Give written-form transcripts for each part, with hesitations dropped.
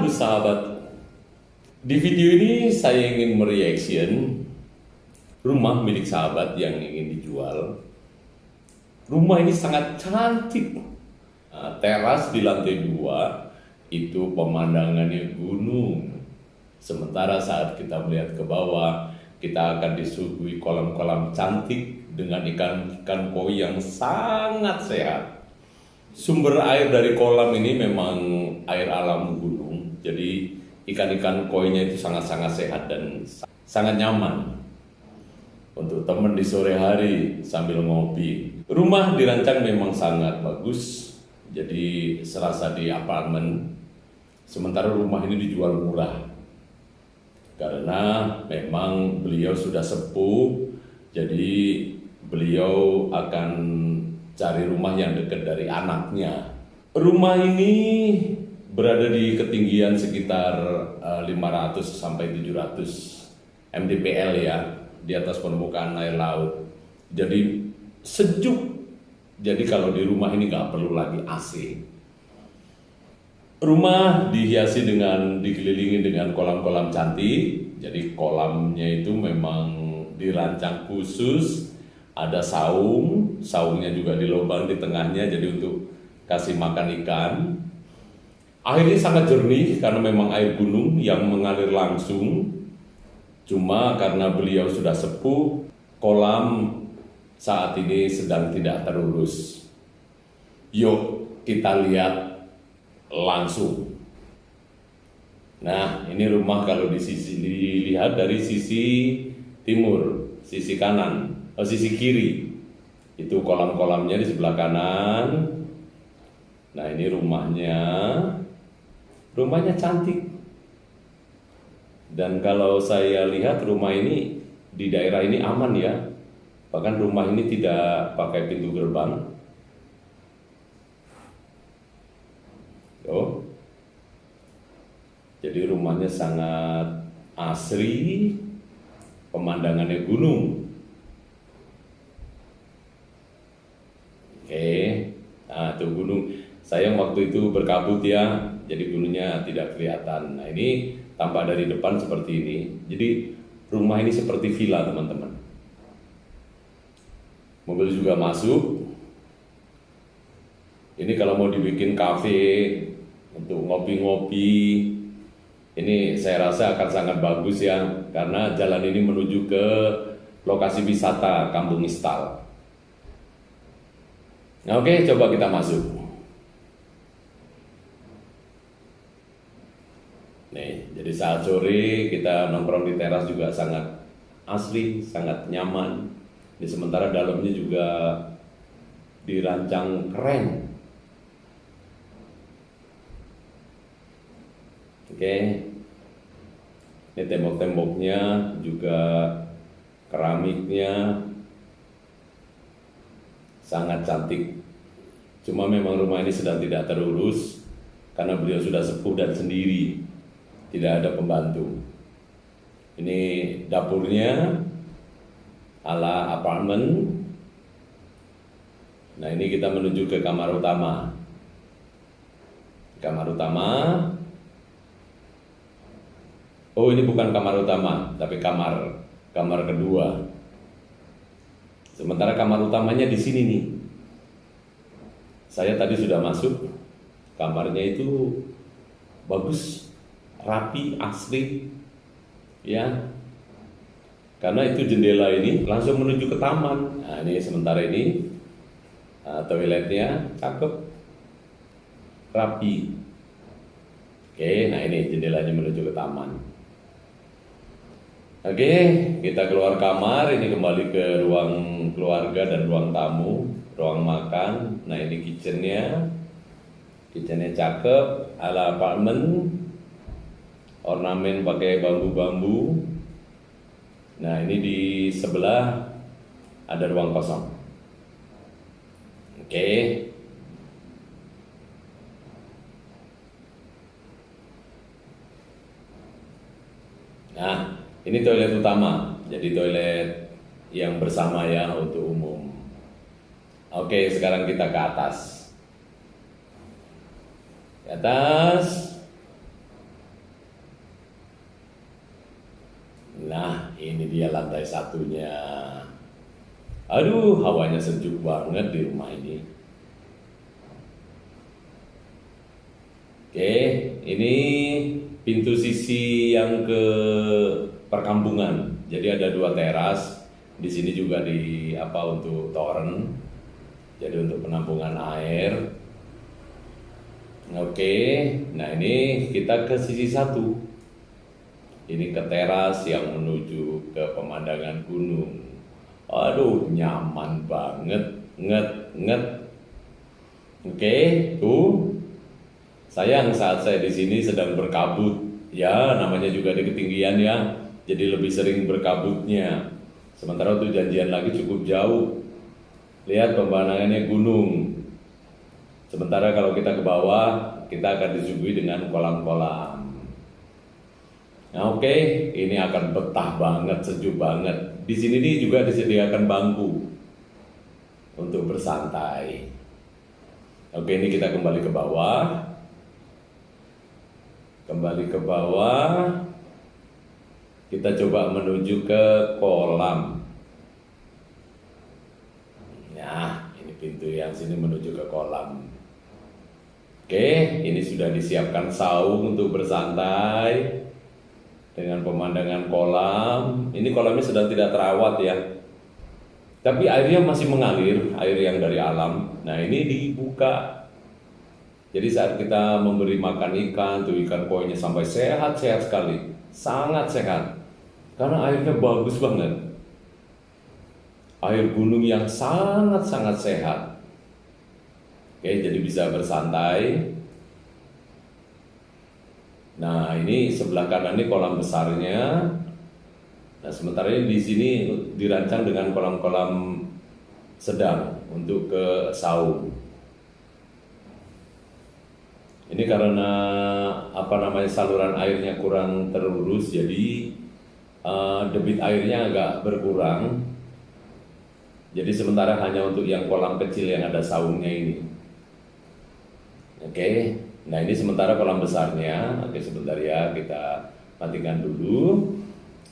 Aduh sahabat, di video ini saya ingin mereaction rumah milik sahabat yang ingin dijual. Rumah ini sangat cantik. Teras di lantai 2 itu pemandangannya gunung. Sementara saat kita melihat ke bawah, kita akan disuguhi kolam-kolam cantik dengan ikan-ikan koi yang sangat sehat. Sumber air dari kolam ini memang air alam gunung, jadi ikan-ikan koinya itu sangat-sangat sehat dan sangat nyaman untuk teman di sore hari sambil ngopi. Rumah dirancang memang sangat bagus, jadi serasa di apartemen. Sementara rumah ini dijual murah karena memang beliau sudah sepuh, jadi beliau akan cari rumah yang dekat dari anaknya. Rumah ini berada di ketinggian sekitar 500 sampai 700 mdpl ya, di atas permukaan air laut. Jadi sejuk. Jadi kalau di rumah ini nggak perlu lagi AC. Rumah dihiasi dikelilingi dengan kolam-kolam cantik. Jadi kolamnya itu memang dirancang khusus. Ada saungnya juga dilobang di tengahnya, jadi untuk kasih makan ikan. Airnya sangat jernih karena memang air gunung yang mengalir langsung. Cuma karena beliau sudah sepuh, kolam saat ini sedang tidak terurus. Yuk kita lihat langsung. Nah, ini rumah kalau dilihat dari sisi timur, sisi kanan. Sisi kiri itu kolam-kolamnya di sebelah kanan. Nah, ini rumahnya cantik. Dan kalau saya lihat rumah ini di daerah ini aman ya, bahkan rumah ini tidak pakai pintu gerbang. Jadi rumahnya sangat asri, pemandangannya gunung. Nah itu gunung. Saya waktu itu berkabut ya, jadi gunungnya tidak kelihatan. Nah ini tampak dari depan seperti ini. Jadi rumah ini seperti villa teman-teman. Mobil juga masuk. Ini kalau mau dibikin kafe untuk ngopi-ngopi, ini saya rasa akan sangat bagus ya, karena jalan ini menuju ke lokasi wisata Kampung Istal. Nah, oke, coba kita masuk. Nih, jadi saat sore kita nongkrong di teras juga sangat asli, sangat nyaman. Di sementara dalamnya juga dirancang keren. Oke, ini tembok-temboknya juga keramiknya sangat cantik. Cuma memang rumah ini sedang tidak terurus karena beliau sudah sepuh dan sendiri, tidak ada pembantu. Ini dapurnya ala apartemen. Nah, ini kita menuju ke kamar utama. Kamar utama. Oh, ini bukan kamar utama, tapi kamar kedua. Sementara kamar utamanya di sini nih. Saya tadi sudah masuk. Kamarnya itu bagus, rapi, asri. Ya. Karena itu jendela ini langsung menuju ke taman. Nah, ini sementara ini toiletnya cakep, rapi. Oke, nah ini jendelanya menuju ke taman. Oke, kita keluar kamar, ini kembali ke ruang keluarga dan ruang tamu, ruang makan. Nah, ini kitchennya cakep, ala apartemen, ornamen pakai bambu-bambu. Nah, ini di sebelah ada ruang kosong. Oke. Nah, ini toilet utama, jadi toilet yang bersama ya untuk umum. Oke, sekarang kita ke atas. Ke atas. iya lantai satunya. Aduh, hawanya sejuk banget di rumah ini. Oke, ini pintu sisi yang ke perkampungan. Jadi ada 2 teras. Di sini juga di untuk toren. Jadi untuk penampungan air. Oke, nah ini kita ke sisi satu. Ini ke teras yang menuju ke pemandangan gunung. Aduh, nyaman banget, nget. Oke, tuh. Sayang saat saya di sini sedang berkabut. Ya, namanya juga di ketinggian ya. Jadi lebih sering berkabutnya. Sementara tuh janjian lagi cukup jauh. Lihat pemandangannya gunung. Sementara kalau kita ke bawah, kita akan disuguhi dengan kolam-kolam. Nah, oke, ini akan betah banget, sejuk banget. Di sini nih juga disediakan bangku untuk bersantai. Oke, ini kita kembali ke bawah. Kita coba menuju ke kolam. Nah, ini pintu yang sini menuju ke kolam. Oke, ini sudah disiapkan saung untuk bersantai dengan pemandangan kolam. Ini kolamnya sedang tidak terawat ya, tapi airnya masih mengalir, air yang dari alam. Nah, ini dibuka. Jadi saat kita memberi makan ikan, tuh ikan koinya sampai sehat-sehat sekali, sangat sehat. Karena airnya bagus banget. Air gunung yang sangat-sangat sehat. Oke, jadi bisa bersantai. Nah, ini sebelah kanan ini kolam besarnya. Nah, sementara ini di sini dirancang dengan kolam-kolam sedang untuk ke saung. Ini karena saluran airnya kurang terurus, jadi debit airnya agak berkurang. Jadi sementara hanya untuk yang kolam kecil yang ada saungnya ini. Oke, nah ini sementara kolam besarnya. Oke, sebentar ya, kita matikan dulu.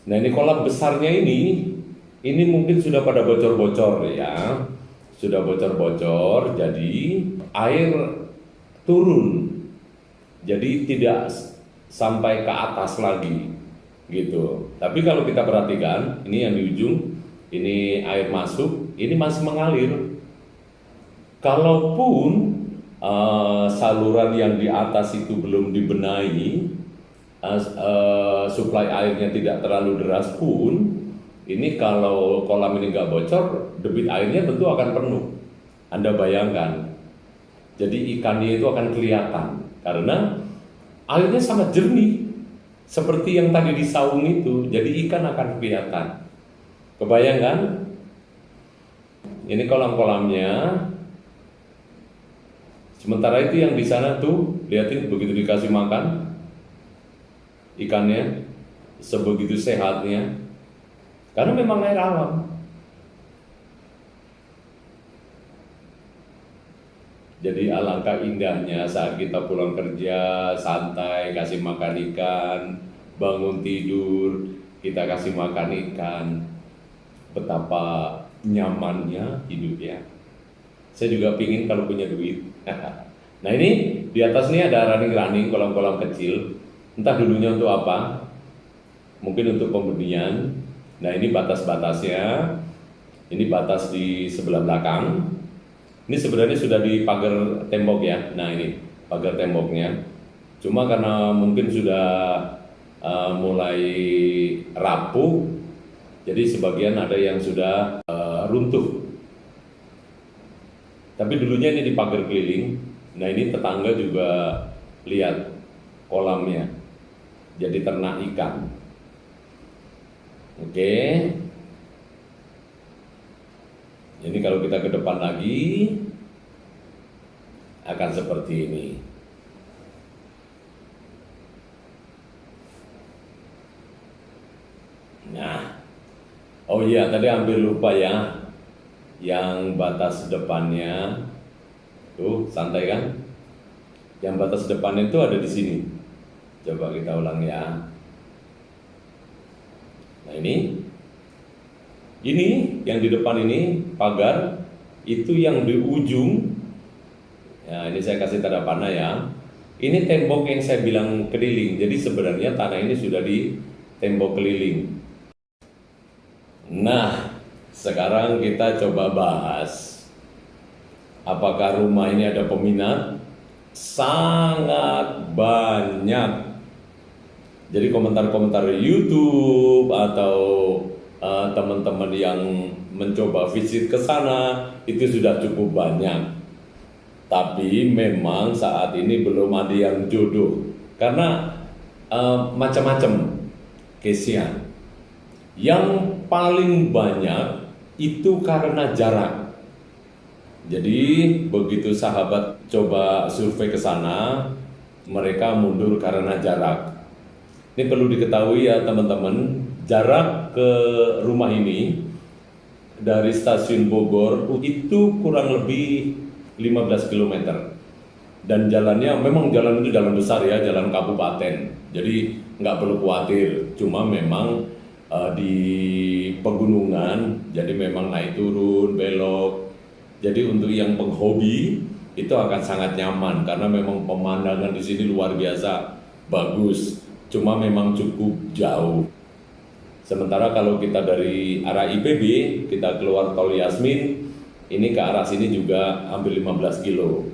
Nah, ini kolam besarnya ini mungkin sudah pada bocor-bocor ya. Sudah bocor-bocor, jadi air turun. Jadi tidak sampai ke atas lagi gitu. Tapi kalau kita perhatikan, ini yang di ujung, ini air masuk, ini masih mengalir. Kalaupun saluran yang di atas itu belum dibenahi, suplai airnya tidak terlalu deras pun, ini kalau kolam ini nggak bocor, debit airnya tentu akan penuh. Anda bayangkan, jadi ikannya itu akan kelihatan karena airnya sangat jernih, seperti yang tadi di saung itu. Jadi ikan akan kelihatan. Kebayangkan? Ini kolam-kolamnya. Sementara itu yang di sana tuh, lihatin begitu dikasih makan ikannya sebegitu sehatnya. Karena memang air alam. Jadi alangkah indahnya saat kita pulang kerja, santai, kasih makan ikan, bangun tidur, kita kasih makan ikan. Betapa nyamannya hidup ya. Saya juga pingin kalau punya duit. Nah, ini di atas ini ada running-running, kolam-kolam kecil. Entah dulunya untuk apa. Mungkin untuk pembenihan. Nah, ini batas-batasnya. Ini batas di sebelah belakang. Ini sebenarnya sudah dipagar tembok ya. Nah, ini pagar temboknya. Cuma karena mungkin sudah mulai rapuh, jadi sebagian ada yang sudah runtuh. Tapi dulunya ini dipagar keliling. Nah, ini tetangga juga lihat kolamnya. Jadi ternak ikan. Oke. Ini kalau kita ke depan lagi akan seperti ini. Nah, oh iya tadi hampir lupa ya, yang batas depannya tuh santai kan? Yang batas depan itu ada di sini. Coba kita ulang ya. Nah, ini Ini yang di depan ini pagar, itu yang di ujung. Ya, ini saya kasih tanda panah ya. Ini tembok yang saya bilang keliling. Jadi sebenarnya tanah ini sudah di tembok keliling. Nah, sekarang kita coba bahas apakah rumah ini ada peminat? Sangat banyak. Jadi komentar-komentar YouTube atau teman-teman yang mencoba visit ke sana itu sudah cukup banyak. Tapi memang saat ini belum ada yang jodoh karena macam-macam case-nya. Yang paling banyak itu karena jarak. Jadi begitu sahabat coba survei ke sana, mereka mundur karena jarak. Ini perlu diketahui ya teman-teman, jarak ke rumah ini dari stasiun Bogor itu kurang lebih 15 km. Dan jalannya memang jalan itu jalan besar ya, jalan kabupaten. Jadi nggak perlu khawatir, cuma memang di pegunungan, jadi memang naik turun, belok. Jadi untuk yang penghobi itu akan sangat nyaman karena memang pemandangan di sini luar biasa bagus. Cuma memang cukup jauh. Sementara kalau kita dari arah IPB, kita keluar tol Yasmin, ini ke arah sini juga hampir 15 kilo.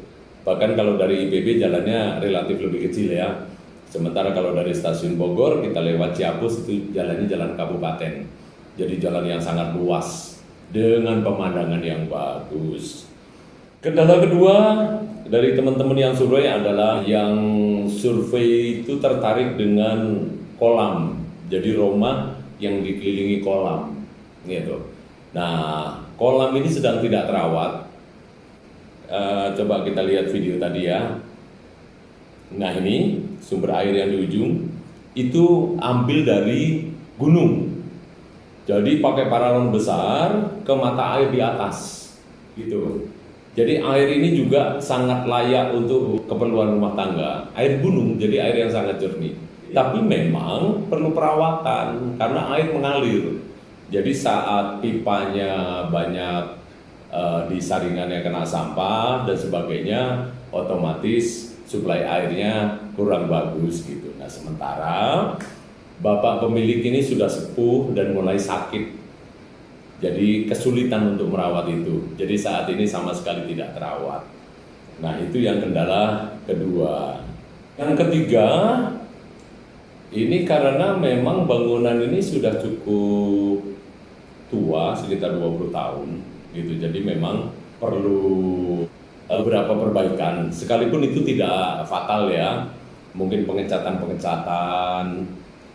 Bahkan kalau dari IPB jalannya relatif lebih kecil ya. Sementara kalau dari stasiun Bogor, kita lewat Ciapus, itu jalannya jalan kabupaten. Jadi jalan yang sangat luas, dengan pemandangan yang bagus. Kendala kedua dari teman-teman yang survei adalah yang survei itu tertarik dengan kolam. Jadi rumah yang dikelilingi kolam, gitu. Nah, kolam ini sedang tidak terawat. Coba kita lihat video tadi ya. Nah ini sumber air yang di ujung itu ambil dari gunung. Jadi pakai paralon besar ke mata air di atas, gitu. Jadi air ini juga sangat layak untuk keperluan rumah tangga. Air gunung, jadi air yang sangat jernih. Tapi memang perlu perawatan karena air mengalir. Jadi saat pipanya banyak di saringannya kena sampah dan sebagainya, otomatis suplai airnya kurang bagus gitu. Nah sementara bapak pemilik ini sudah sepuh dan mulai sakit. Jadi kesulitan untuk merawat itu. Jadi saat ini sama sekali tidak terawat. Nah itu yang kendala kedua. Yang ketiga, ini karena memang bangunan ini sudah cukup tua, sekitar 20 tahun. Gitu. Jadi memang perlu beberapa perbaikan. Sekalipun itu tidak fatal ya. Mungkin pengecatan-pengecatan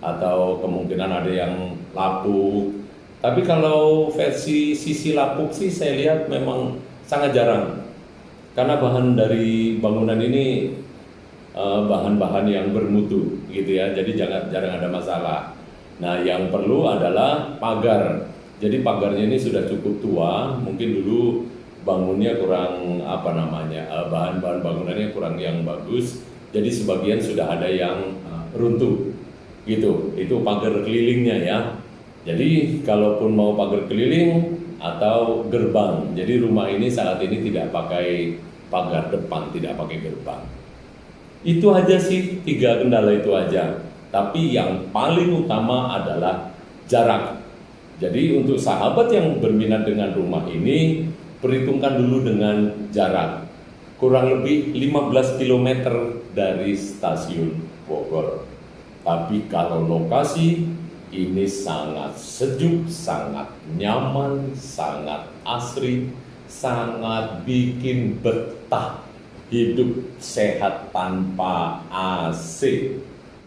atau kemungkinan ada yang lapuk. Tapi kalau versi sisi lapuk sih saya lihat memang sangat jarang. Karena bahan dari bangunan ini bahan-bahan yang bermutu gitu ya. Jadi jarang ada masalah. Nah, yang perlu adalah pagar. Jadi pagarnya ini sudah cukup tua, mungkin dulu bangunnya kurang bahan-bahan bangunannya kurang yang bagus. Jadi sebagian sudah ada yang runtuh. Gitu. Itu pagar kelilingnya ya. Jadi kalaupun mau pagar keliling atau gerbang, jadi rumah ini saat ini tidak pakai pagar depan, tidak pakai gerbang. Itu aja sih, 3 kendala itu aja. Tapi yang paling utama adalah jarak. Jadi untuk sahabat yang berminat dengan rumah ini, perhitungkan dulu dengan jarak. Kurang lebih 15 km dari stasiun Bogor. Tapi kalau lokasi ini sangat sejuk, sangat nyaman, sangat asri, sangat bikin betah hidup sehat tanpa AC.